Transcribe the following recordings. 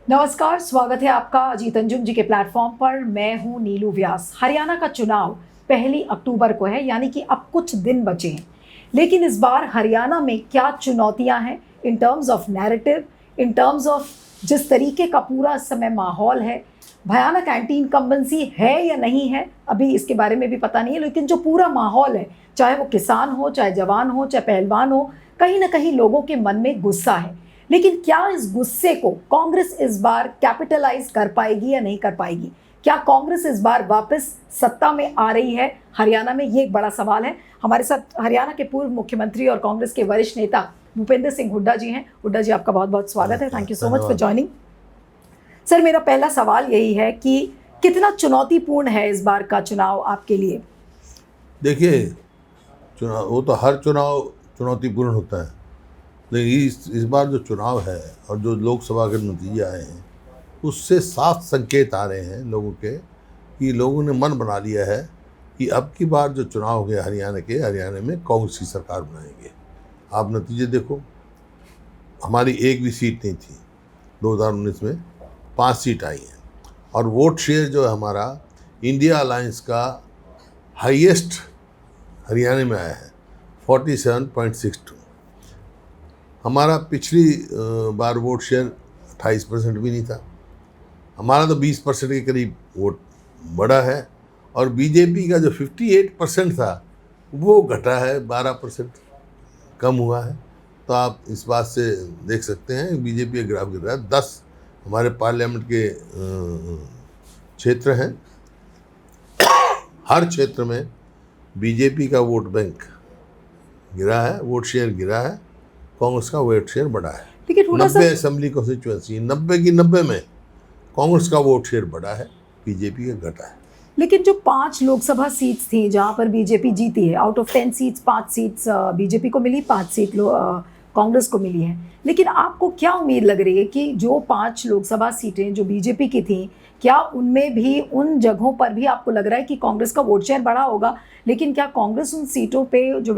नमस्कार, स्वागत है आपका अजीत अंजुम जी के प्लेटफॉर्म पर। मैं हूं नीलू व्यास। हरियाणा का चुनाव 1 अक्टूबर को है, यानी कि अब कुछ दिन बचे हैं। लेकिन इस बार हरियाणा में क्या चुनौतियां हैं in terms of narrative, in terms of जिस तरीके का पूरा इस समय माहौल है। भयानक एंटी इनकम्बेंसी है या नहीं है, अभी इसके बारे में भी पता नहीं है। लेकिन जो पूरा माहौल है, चाहे वो किसान हो, चाहे जवान हो, चाहे पहलवान हो, कहीं ना कहीं लोगों के मन में गुस्सा है। लेकिन क्या इस गुस्से को कांग्रेस इस बार कैपिटलाइज कर पाएगी या नहीं कर पाएगी? क्या कांग्रेस इस बार वापस सत्ता में आ रही है हरियाणा में? ये एक बड़ा सवाल है। हमारे साथ हरियाणा के पूर्व मुख्यमंत्री और कांग्रेस के वरिष्ठ नेता भूपेंद्र सिंह हुड्डा जी हैं। हुड्डा जी, आपका बहुत बहुत स्वागत है। Thank you so much for joining. Sir, मेरा पहला सवाल यही है कि कितना चुनौतीपूर्ण है इस बार का चुनाव आपके लिए? देखिए, चुनाव वो तो हर चुनाव चुनौतीपूर्ण होता है, लेकिन इस बार जो चुनाव है और जो लोकसभा के नतीजे आए हैं, उससे साफ संकेत आ रहे हैं लोगों के कि लोगों ने मन बना लिया है कि अब की बार जो चुनाव हो गया हरियाणा में कांग्रेस की सरकार बनाएंगे। आप नतीजे देखो, हमारी एक भी सीट नहीं थी 2019 में, 5 सीट आई हैं। और वोट शेयर जो है हमारा इंडिया अलायंस का हाईएस्ट हरियाणा में आया है, 47.62। हमारा पिछली बार वोट शेयर 28% भी नहीं था। हमारा तो 20% के करीब वोट बढ़ा है। और बीजेपी का जो 58% था वो घटा है, 12% कम हुआ है। तो आप इस बात से देख सकते हैं बीजेपी का ग्राफ गिर रहा है। 10 हमारे पार्लियामेंट के क्षेत्र हैं, हर क्षेत्र में बीजेपी का वोट बैंक गिरा है, वोट शेयर गिरा है, कांग्रेस का वोट शेयर बढ़ा है। लेकिन 90 असेंबली कॉन्स्टिट्यूएंसी, 90 की 90 में कांग्रेस का वोट शेयर बढ़ा है, बीजेपी का घटा है। लेकिन जो 5 लोकसभा सीट्स थी जहां पर बीजेपी जीती है, out of 10 seats 5 seats BJP को मिली, 5 सीट कांग्रेस को मिली है। लेकिन आपको क्या उम्मीद लग रही है कि जो 5 लोकसभा सीटें जो बीजेपी की थी, क्या उनमें भी उन जगहों पर भी आपको लग रहा है कि कांग्रेस का वोट शेयर बढ़ा होगा? लेकिन क्या कांग्रेस उन सीटों पे जो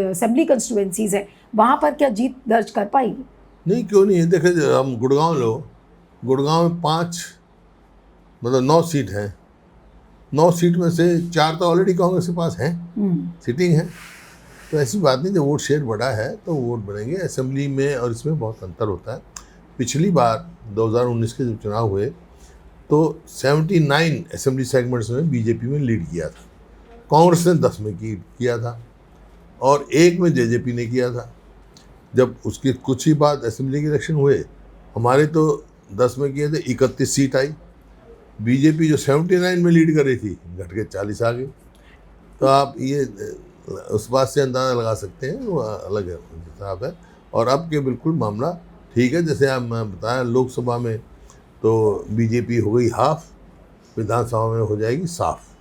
असेंबली कंस्टिट्यूएंसीज है वहां पर क्या जीत दर्ज कर पाएगी? नहीं, क्यों नहीं है। देखिए, हम गुड़गांव लो, गुड़गांव में 9 सीट हैं। 9 सीट में से 4 तो ऑलरेडी कांग्रेस के पास हैं, सिटिंग है। तो ऐसी बात नहीं, जब वोट शेयर बढ़ा है तो वोट बढ़ेंगे। असेंबली में और इसमें बहुत अंतर होता है। पिछली बार 2019 के जब चुनाव हुए तो 79 असेंबली सेगमेंट्स में बीजेपी में लीड किया था, कांग्रेस ने 10 में किया था और 1 में जेजेपी ने किया था। जब उसके कुछ ही बाद असेंबली के इलेक्शन हुए, हमारे तो 10 में किए थे, 31 सीट आई। बीजेपी जो 79 में लीड कर रही थी घट के 40 आ गई। तो आप ये उस बात से अंदाज़ा लगा सकते हैं, वो अलग है हिसाब है। और अब के बिल्कुल मामला ठीक है। जैसे आप मैं बताया, लोकसभा में तो बीजेपी हो गई हाफ, विधानसभा में हो जाएगी साफ।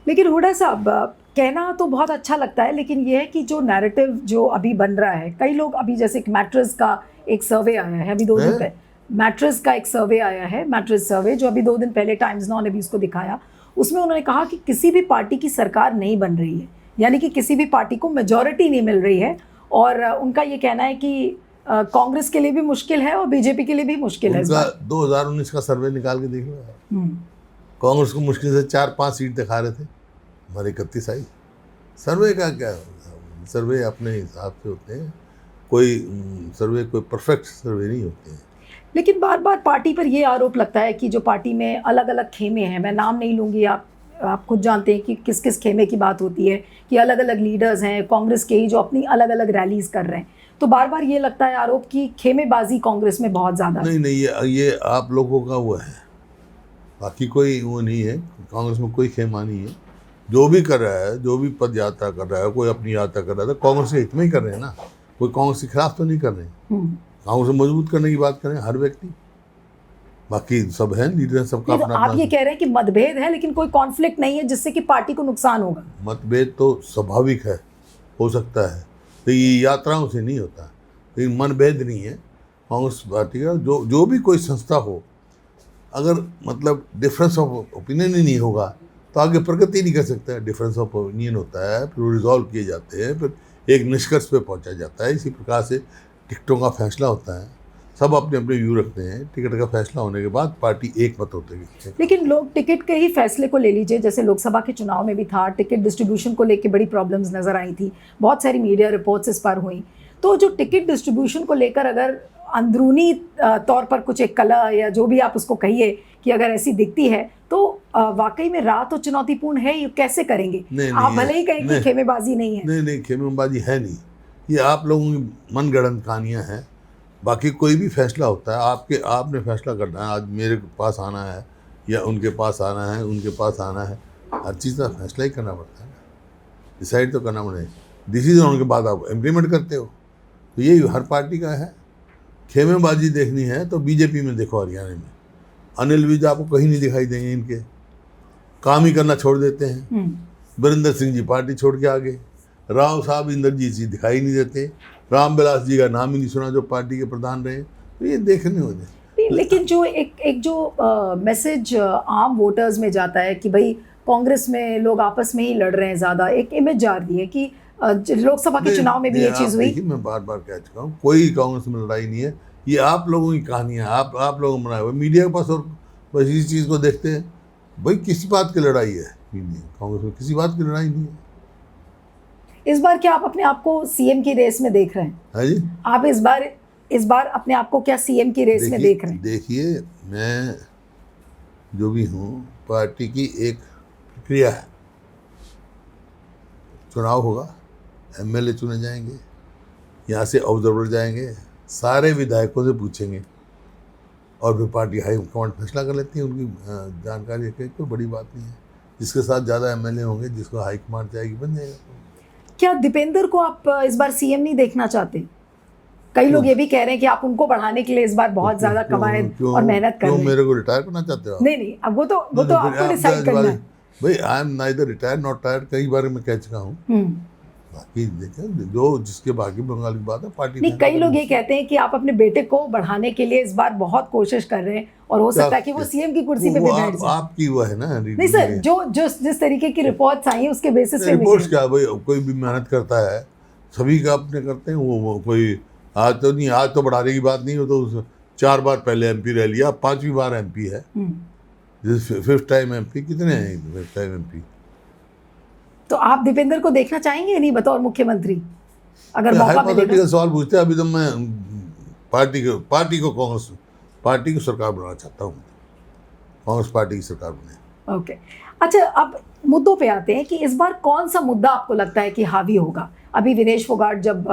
लेकिन हुड्डा साहब, कहना तो बहुत अच्छा लगता है, लेकिन यह है कि जो नैरेटिव जो अभी बन रहा है, कई लोग अभी, जैसे मैट्रिस का एक सर्वे आया है अभी 2 दिन पहले, मैट्रिस का एक सर्वे आया है, मैट्रिस सर्वे जो अभी 2 दिन पहले टाइम्स नाउ ने भी उसको दिखाया। उसमें उन्होंने कहा कि किसी भी पार्टी की सरकार नहीं बन रही है, यानी कि किसी भी पार्टी को मेजॉरिटी नहीं मिल रही है। और उनका ये कहना है कि कांग्रेस के लिए भी मुश्किल है और बीजेपी के लिए भी मुश्किल है। उनका 2019 का सर्वे निकाल के देख लो। कांग्रेस को मुश्किल से 4-5 सीट दिखा रहे थे, हमारे 31 आई। सर्वे का क्या, सर्वे अपने हिसाब से होते हैं, कोई सर्वे कोई परफेक्ट सर्वे नहीं होते हैं। लेकिन बार बार पार्टी पर ये आरोप लगता है कि जो पार्टी में अलग अलग खेमे हैं, मैं नाम नहीं लूँगी, आप खुद जानते हैं कि किस किस खेमे की बात होती है, कि अलग अलग लीडर्स हैं कांग्रेस के ही जो अपनी अलग अलग रैलीज कर रहे हैं। तो बार बार ये लगता है आरोप कि खेमेबाजी कांग्रेस में बहुत ज़्यादा। नहीं, ये आप लोगों का वो है, बाकी कोई वो नहीं है। कांग्रेस में कोई खेमा नहीं है। जो भी कर रहा है, जो भी पद यात्रा कर रहा है, कोई अपनी यात्रा कर रहा है, तो कांग्रेस के हित में ही कर रहे हैं ना। कोई कांग्रेस के खिलाफ तो नहीं कर रहे हैं। कांग्रेस को मजबूत करने की बात करें हर व्यक्ति, बाकी सब है लीडर, सबका अपना। आप ये कह रहे हैं कि मतभेद है लेकिन कोई कॉन्फ्लिक्ट नहीं है जिससे कि पार्टी को नुकसान होगा? मतभेद तो स्वाभाविक है, हो सकता है, तो ये यात्राओं से नहीं होता। लेकिन मनभेद नहीं है कांग्रेस पार्टी का। जो भी कोई संस्था हो, अगर मतलब डिफरेंस ऑफ ओपिनियन ही नहीं होगा तो आगे प्रगति नहीं कर सकता है। डिफरेंस ऑफ ओपिनियन होता है, फिर रिजॉल्व किए जाते हैं, फिर एक निष्कर्ष पे पहुंचा जाता है। इसी प्रकार से टिकटों का फैसला होता है। सब अपने अपने व्यू रखते हैं, टिकट का फैसला होने के बाद पार्टी एक मत होती है। लेकिन लोग टिकट के ही फैसले को ले लीजिए, जैसे लोकसभा के चुनाव में भी था, टिकट डिस्ट्रीब्यूशन को लेकर बड़ी प्रॉब्लम्स नजर आई थी, बहुत सारी मीडिया रिपोर्ट्स इस पर हुई। तो जो टिकट डिस्ट्रीब्यूशन को लेकर अगर अंदरूनी तौर पर कुछ एक कला या जो भी आप उसको कहिए कि अगर ऐसी दिखती है तो वाकई में राह तो चुनौतीपूर्ण है, ये कैसे करेंगे? आप भले ही कहें कि खेमेबाजी नहीं है। नहीं, खेमेबाजी है नहीं, ये आप लोगों की मनगढ़ंत कहानियाँ हैं। बाकी कोई भी फैसला होता है, आपने फैसला करना है, आज मेरे पास आना है या उनके पास आना है, उनके पास आना है, हर चीज़ का फैसला ही करना पड़ता है ना, डिसाइड तो करना पड़ेगा। डिसीजन होने के बाद आप इम्प्लीमेंट करते हो, तो यही हर पार्टी का है। खेमेबाजी देखनी है तो बीजेपी में देखो, हरियाणा में अनिल विज आपको कहीं नहीं दिखाई देंगे, इनके काम ही करना छोड़ देते हैं। वीरेंद्र सिंह जी पार्टी छोड़ के आ गए, राव साहब इंद्रजीत जी दिखाई नहीं देते, रामविलास जी का नाम ही नहीं सुना जो पार्टी के प्रधान रहे। तो ये देखने हो जाए। लेकिन जो एक जो मैसेज आम वोटर्स में जाता है कि भाई कांग्रेस में लोग आपस में ही लड़ रहे हैं, ज़्यादा एक इमेज जा रही है कि लोकसभा के चुनाव में भी ये चीज़ हुई। मैं बार बार कह चुका हूँ, कोई कांग्रेस में लड़ाई नहीं है, ये आप लोगों की कहानियाँ, आप लोगों ने बनाए हुए मीडिया के पास, और बस इसी चीज़ को देखते हैं। भाई किसी बात की लड़ाई है कांग्रेस में, किसी बात की लड़ाई नहीं है। इस बार क्या आप अपने आप को सीएम की रेस में देख रहे हैं? हाँ जी, आप इस बार अपने आप को क्या सीएम की रेस में देख रहे हैं? देखिए, मैं जो भी हूँ, पार्टी की एक प्रक्रिया है, चुनाव होगा, एमएलए चुने जाएंगे, यहाँ से ऑब्जर्वर जाएंगे, सारे विधायकों से पूछेंगे और फिर पार्टी हाई कमांड फैसला कर लेती है। उनकी जानकारी है, कोई बड़ी बात नहीं है। जिसके साथ ज़्यादा एमएलए होंगे, जिसको हाई कमांड जाएगी, बन जाएगा। क्या दीपेंद्र को आप इस बार सीएम नहीं देखना चाहते? कई लोग ये भी कह रहे हैं कि आप उनको बढ़ाने के लिए इस बार बहुत ज्यादा कमाएं और मेहनत कर रहे हैं। मेरे को रिटायर करना चाहते हो? नहीं, अब वो तो आपको डिसाइड करना है। भाई I am neither retire not tired, कई बार मैं कह चुका हूँ। बाकी देखें, जो जिसके बाकी बंगाल की बात है, पार्टी नहीं, कई लोग ये कहते हैं कि आप अपने बेटे को बढ़ाने के लिए इस बार बहुत कोशिश कर रहे हैं और हो सकता है कि वो सीएम की कुर्सी पे भी बैठ जाए। आपकी वो है ना। नहीं सर, जो जिस तरीके की रिपोर्ट्स आई है उसके बेसिस पे रिपोर्ट्स क्या, भाई कोई भी मेहनत करता है, सभी का अपने करते हैं। वो कोई आज तो नहीं, आज तो बढ़ाने की बात नहीं हो, तो 4 बार पहले एमपी रह लिया, 5वीं बार एमपी है, 5th टाइम एमपी। कितने हैं 5th टाइम एमपी? तो आप दीपेंद्र को देखना चाहेंगे नहीं बतौर मुख्यमंत्री, अगर मौका मिलेगा? सवाल पूछते हैं। अभी तो मैं पार्टी को सरकार बनाना चाहता हूँ, कांग्रेस पार्टी की सरकार बने। ओके, अच्छा, अब मुद्दों पे आते हैं कि इस बार कौन सा मुद्दा आपको लगता है कि हावी होगा? अभी विनेश फोगाट जब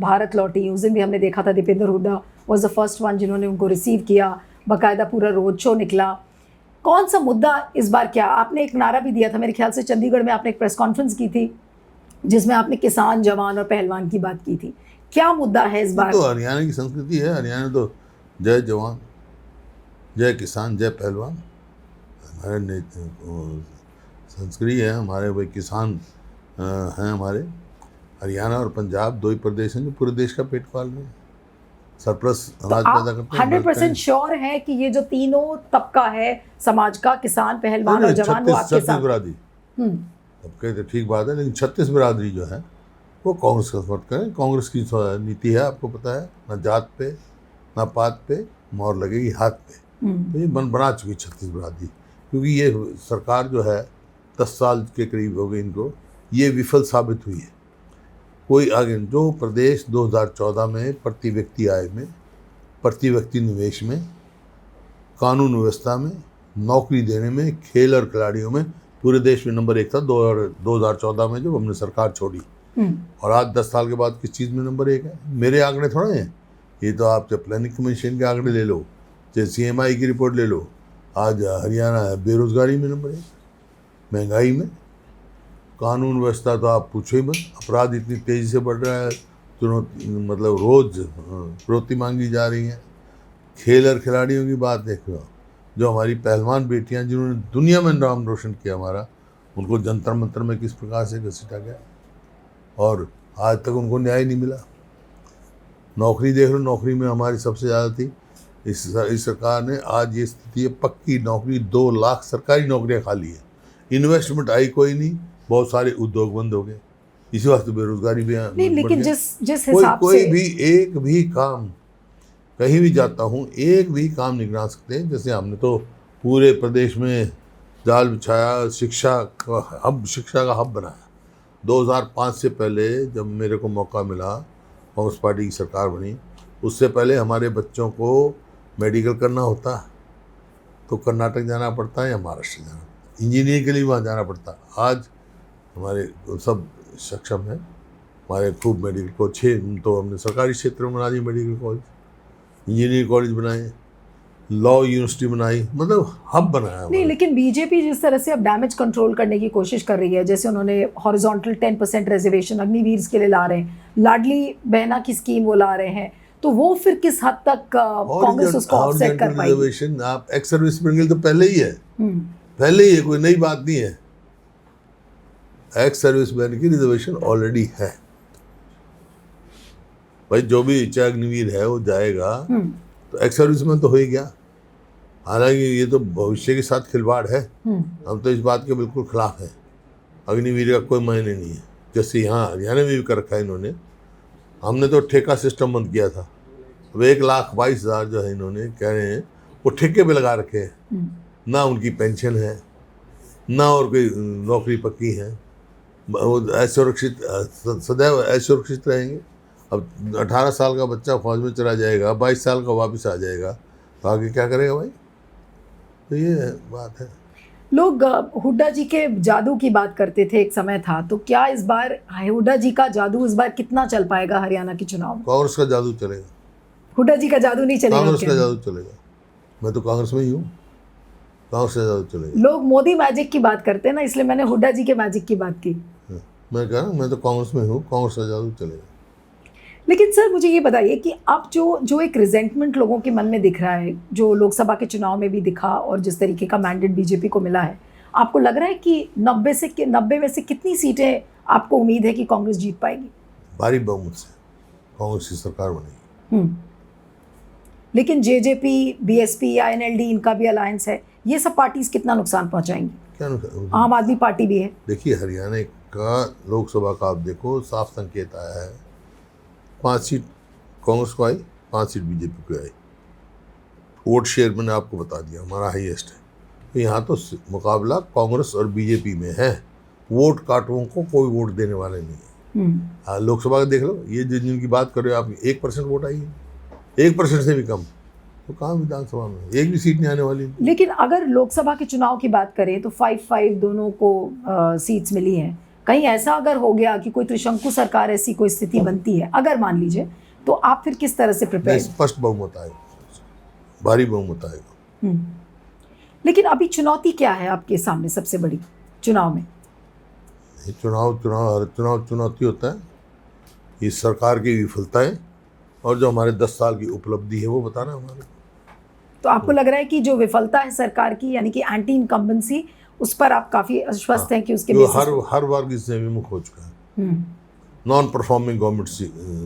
भारत लौटी, उस दिन भी हमने देखा था Deepender Hooda was the first one जिन्होंने उनको रिसीव किया, बाकायदा पूरा रोड शो निकला। कौन सा मुद्दा इस बार? क्या आपने एक नारा भी दिया था, मेरे ख्याल से चंडीगढ़ में आपने एक प्रेस कॉन्फ्रेंस की थी जिसमें आपने किसान, जवान और पहलवान की बात की थी। क्या मुद्दा है इस बार? तो हरियाणा की संस्कृति है, हरियाणा तो जय जवान, जय किसान, जय पहलवान हमारे संस्कृति है। हमारे भाई किसान हैं हमारे। हरियाणा और पंजाब 2 ही प्रदेश हैं जो पूरे देश का पेट पाल रहे हैं, सरप्लस अनाज पैदा करते हैं। 100% श्योर है कि ये जो तीनों तबका है समाज का, किसान, पहलवान और जवान, वो आपके साथ? बिरादरी तबके तो ठीक बात है, लेकिन 36 बिरादरी जो है वो कांग्रेस का समर्थन करें। कांग्रेस की नीति है, आपको पता है, ना जात पे ना पात पे मोहर लगेगी हाथ पे। तो ये बना चुकी 36 बिरादरी, क्योंकि ये सरकार जो है 10 साल के करीब हो गए इनको, ये विफल साबित हुई है। कोई आगे जो प्रदेश 2014 में प्रति व्यक्ति आय में, प्रति व्यक्ति निवेश में, कानून व्यवस्था में, नौकरी देने में, खेल और खिलाड़ियों में पूरे देश में नंबर 1 था 2014 में जब हमने सरकार छोड़ी। और आज 10 साल के बाद किस चीज़ में नंबर 1 है? मेरे आंकड़े थोड़े हैं, ये तो आप चाहे प्लानिंग कमीशन के आंकड़े ले लो, चाहे CMI की रिपोर्ट ले लो। आज हरियाणा है बेरोजगारी में नंबर 1, महंगाई में, कानून व्यवस्था तो आप पूछो ही मत, अपराध इतनी तेज़ी से बढ़ रहा है, मतलब रोज़ फिरौती मांगी जा रही है। खेल और खिलाड़ियों की बात देख लो, जो हमारी पहलवान बेटियां जिन्होंने दुनिया में नाम रोशन किया हमारा, उनको जंतर मंतर में किस प्रकार से घसीटा गया और आज तक उनको न्याय नहीं मिला। नौकरी देख लो, नौकरी में हमारी सबसे ज़्यादा थी। इस सरकार ने आज ये स्थिति है, पक्की नौकरी 2 लाख सरकारी नौकरियां खाली है, इन्वेस्टमेंट आई कोई नहीं, बहुत सारे उद्योग बंद हो गए, इसी वास्ते बेरोजगारी भी नहीं। लेकिन जिस हिसाब कोई से भी एक भी काम कहीं भी जाता हूँ एक भी काम नहीं गिना सकते। जैसे हमने तो पूरे प्रदेश में जाल बिछाया, शिक्षा का हब बनाया। 2005 से पहले जब मेरे को मौका मिला, कांग्रेस पार्टी की सरकार बनी, उससे पहले हमारे बच्चों को मेडिकल करना होता तो कर्नाटक जाना पड़ता है या महाराष्ट्र जाना, इंजीनियरिंग के लिए वहाँ जाना पड़ता। आज हमारे सब सक्षम हैं, हमारे खूब मेडिकल कॉलेज 6 तो हमने सरकारी क्षेत्र में बना दी, मेडिकल कॉलेज, इंजीनियरिंग कॉलेज बनाए, लॉ यूनिवर्सिटी बनाई, मतलब हब बनाया। नहीं, लेकिन बीजेपी जिस तरह से अब डैमेज कंट्रोल करने की कोशिश कर रही है, जैसे उन्होंने हॉरिजॉन्टल 10% रिजर्वेशन अग्निवीर के लिए ला रहे हैं, लाडली बहना की स्कीम वो ला रहे हैं, तो वो फिर किस हद तक कांग्रेस उसको ऑफसेट कर पाएगी? रिजर्वेशन आप एक्स सर्विस में तो पहले ही है, पहले ही है, कोई नई बात नहीं है। एक्स सर्विस मैन की रिजर्वेशन ऑलरेडी है भाई, जो भी चाहे अग्निवीर है वो जाएगा, तो एक्स सर्विस मैन तो हो ही गया। हालांकि ये तो भविष्य के साथ खिलवाड़ है, हम तो इस बात के बिल्कुल खिलाफ हैं। अग्निवीर का कोई मायने नहीं है, जैसे यहाँ हरियाणा में भी कर रखा है इन्होंने। हमने तो ठेका सिस्टम बंद किया था। अब 1,22,000 जो है इन्होंने कह रहे हैं वो ठेके पे लगा रखे हैं, ना उनकी पेंशन है, ना और कोई नौकरी पक्की है, वो असुरक्षित, सदैव असुरक्षित रहेंगे। अब 18 साल का बच्चा फौज में चला जाएगा, 22 साल का वापस आ जाएगा, तो आगे क्या करेगा भाई? तो ये बात है। लोग हुड्डा जी के जादू की बात करते थे, एक समय था, तो क्या इस बार हुड्डा जी का जादू इस बार कितना चल पाएगा हरियाणा के चुनाव में? कांग्रेस का जादू चलेगा, हुड्डा जी का जादू नहीं चलेगा? कांग्रेस का जादू चलेगा। मैं तो कांग्रेस में ही हूँ, कांग्रेस का जादू चलेगा। लोग मोदी मैजिक की बात करते हैं ना, इसलिए मैंने हुड्डा जी के मैजिक की बात की। मैं कह रहा हूँ मैं तो कांग्रेस में हूँ, कांग्रेस का जादू चलेगा। लेकिन सर मुझे ये बताइए कि अब जो एक रिजेंटमेंट लोगों के मन में दिख रहा है, जो लोकसभा के चुनाव में भी दिखा और जिस तरीके का मैंडेट बीजेपी को मिला है, आपको लग रहा है कि 90 में से कितनी सीटें आपको उम्मीद है कि कांग्रेस जीत पाएगी? भारी बहुमत से कांग्रेस की सरकार बनेगी। लेकिन जेजेपी, बीएसपी या एनएलडी, इनका भी अलायंस है, ये सब पार्टीज कितना नुकसान पहुंचाएंगी? क्या नुकसान? आम आदमी पार्टी भी है। देखिए हरियाणा का लोकसभा का आप देखो, साफ संकेत आया है, 5 सीट कांग्रेस को आई, 5 सीट बीजेपी को आई। वोट शेयर मैंने आपको बता दिया हमारा हाईएस्ट है। तो यहाँ तो मुकाबला कांग्रेस और बीजेपी में है, वोट काटुओं को कोई वोट देने वाले नहीं है। लोकसभा का देख लो, ये जिनकी बात कर रहे हो आप, 1% वोट आई है, 1% से भी कम, तो कहाँ विधानसभा में एक भी सीट नहीं आने वाली। लेकिन अगर लोकसभा के चुनाव की बात करें तो 5-5 दोनों को सीट्स मिली हैं। कहीं ऐसा अगर हो गया कि कोई त्रिशंकु सरकार, ऐसी कोई स्थिति बनती है अगर मान लीजिए, तो आप फिर किस तरह से प्रिपेयर? स्पष्ट बहुमत आएगा, भारी बहुमत आएगा। लेकिन अभी चुनौती क्या है आपके सामने सबसे बड़ी चुनाव में? चुनौती होता है ये सरकार की विफलताएं और जो हमारे 10 साल की उपलब्धि है वो बताना हमारे। तो आपको लग रहा है कि जो विफलता है सरकार की, यानी कि एंटी इनकम्बेंसी, उस पर आप काफी आश्वस्त हैं कि उसके हर वर्ग इससे विमुख हो चुका है, नॉन परफॉर्मिंग गवर्नमेंट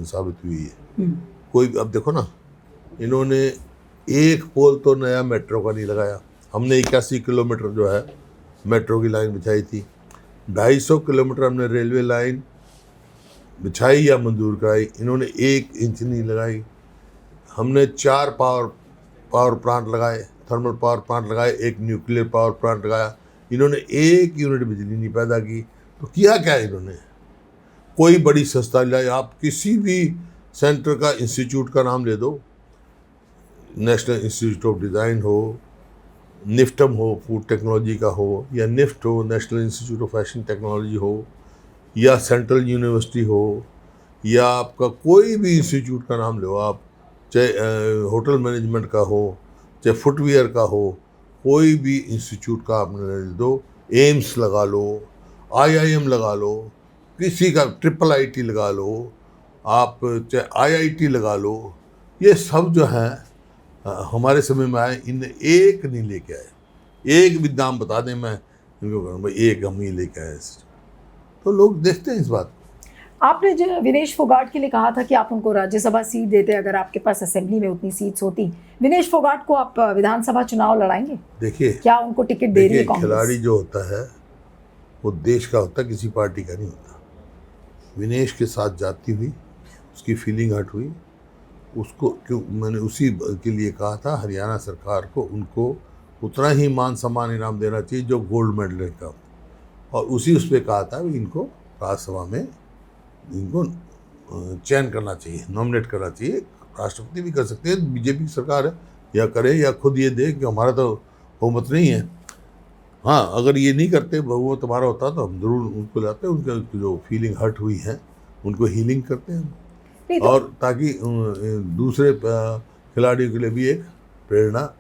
साबित हुई है। कोई अब देखो ना, इन्होंने एक पोल तो नया मेट्रो का नहीं लगाया। हमने 81 किलोमीटर जो है मेट्रो की लाइन बिछाई थी, 250 किलोमीटर हमने रेलवे लाइन बिछाई या मंजूर कराई, इन्होंने 1 इंच नहीं लगाई। हमने 4 पावर प्लांट लगाए, थर्मल पावर प्लांट लगाए, 1 न्यूक्लियर पावर प्लांट लगाया, इन्होंने 1 यूनिट बिजली नहीं पैदा की। तो किया क्या इन्होंने? कोई बड़ी संस्था लाई, आप किसी भी सेंटर का इंस्टीट्यूट का नाम ले दो, नेशनल इंस्टीट्यूट ऑफ डिज़ाइन हो, निफ्टम हो फूड टेक्नोलॉजी का हो, या निफ्ट हो national institute of fashion technology हो, या सेंट्रल यूनिवर्सिटी हो, या आपका कोई भी इंस्टीट्यूट का नाम लो आप, चाहे होटल मैनेजमेंट का हो, चाहे फुटवियर का हो, कोई भी इंस्टीट्यूट का आपने ले दो, एम्स लगा लो, IIM लगा लो, किसी का IIIT लगा लो, आप चाहे IIT लगा लो, ये सब जो है हमारे समय में आए, इनने एक नहीं लेके आए। एक भी दाम बता दें मैं इनको कहूँ भाई एक हम ही लेके आए, तो लोग देखते हैं इस बात। आपने जो विनेश फोगाट के लिए कहा था कि आप उनको राज्यसभा सीट देते अगर आपके पास असेंबली में उतनी सीट्स होती, विनेश फोगाट को आप विधानसभा चुनाव लड़ाएंगे? देखिए, क्या उनको टिकट दे रही है कांग्रेस? खिलाड़ी जो होता है वो देश का होता है, किसी पार्टी का नहीं होता। विनेश के साथ जाती हुई, उसकी फीलिंग हर्ट हुई, उसको क्यों मैंने उसी के लिए कहा था हरियाणा सरकार को उनको उतना ही मान सम्मान इनाम देना चाहिए जो गोल्ड मेडल का, और उसी उस पर कहा था कि इनको राज्यसभा में इनको चयन करना चाहिए, नॉमिनेट करना चाहिए। राष्ट्रपति भी कर सकते हैं, बीजेपी की सरकार है, या करे या खुद ये दे कि हमारा तो बहुमत नहीं है। हाँ, अगर ये नहीं करते, बहुमत हमारा होता तो हम जरूर उनको लाते, उनके जो फीलिंग हर्ट हुई है उनको हीलिंग करते हैं, और ताकि दूसरे खिलाड़ियों के लिए भी एक प्रेरणा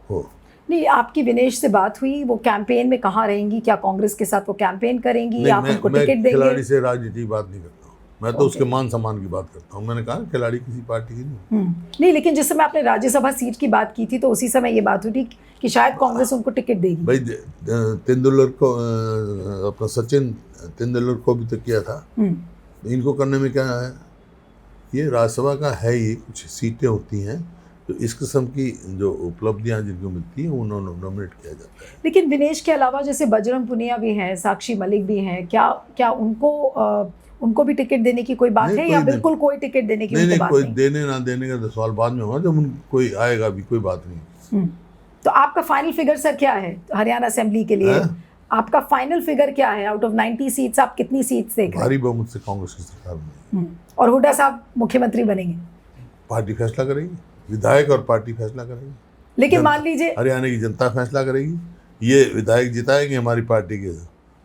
हो। नहीं, आपकी विनेश से बात हुई, वो कैंपेन में कहाँ रहेंगी? क्या कांग्रेस के साथ वो कैंपेन करेंगी या आप उनको टिकट देंगे? खिलाड़ी से राजनीति की बात नहीं करता हूँ, मैं तो उसके मान सम्मान की बात करता हूँ। मैंने कहा खिलाड़ी किसी पार्टी की नहीं। नहीं, लेकिन जिस समय आपने राज्यसभा सीट की बात की थी तो उसी समय ये बात हुई थी कि शायद कांग्रेस उनको टिकट देगी। भाई तेंदुलकर को अपना सचिन तेंदुलकर को भी तो किया था, इनको करने में क्या है? ये राज्यसभा का है, ये कुछ सीटें होती हैं तो इस किस्म की जो उपलब्धियां जिनको मिलती हैं उन्होंने नॉमिनेट किया जाता है। लेकिन विनेश के अलावा जैसे बजरंग पुनिया भी हैं, साक्षी मलिक भी हैं, क्या उनको भी टिकट देने की कोई बात है या बिल्कुल कोई टिकट देने की नहीं, बात कोई नहीं? देने ना देने का तो सवाल बाद में होगा, जब कोई आएगा भी, कोई बात नहीं। तो आपका फाइनल फिगर सर क्या है हरियाणा असेंबली के लिए? आपका फाइनल फिगर क्या है? आउट ऑफ 90 सीट्स आप कितनी सीट्स देख रहे हैं? भारी बहुमत से कांग्रेस की सरकार बनेगी। और हुड्डा साहब मुख्यमंत्री बनेंगे? पार्टी फैसला करेगी, विधायक और पार्टी फैसला करेगी। लेकिन मान लीजिए हरियाणा की जनता फैसला करेगी, ये विधायक जिताएंगे हमारी पार्टी के,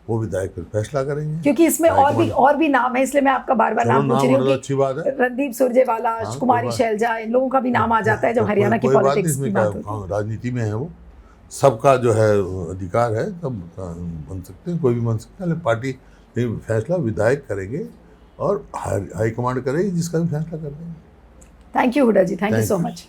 वो विधायक पर फैसला करेंगे। क्योंकि इसमें और भी नाम है, इसलिए मैं आपका बार बार नाम पूछ रही हूँ। अच्छी बात है, रणदीप सुरजेवाला, कुमारी शैलजा, इन लोगों का भी नाम आ जाता है जब हरियाणा की पॉलिटिक्स की बात होती है। राजनीति में है, वो सबका जो है अधिकार है, सब बन सकते हैं, कोई भी बन सकता है। पार्टी फैसला विधायक करेंगे और हाईकमांड करेगी, जिसका भी फैसला कर देंगे। Thank you Hooda ji, thank you so much.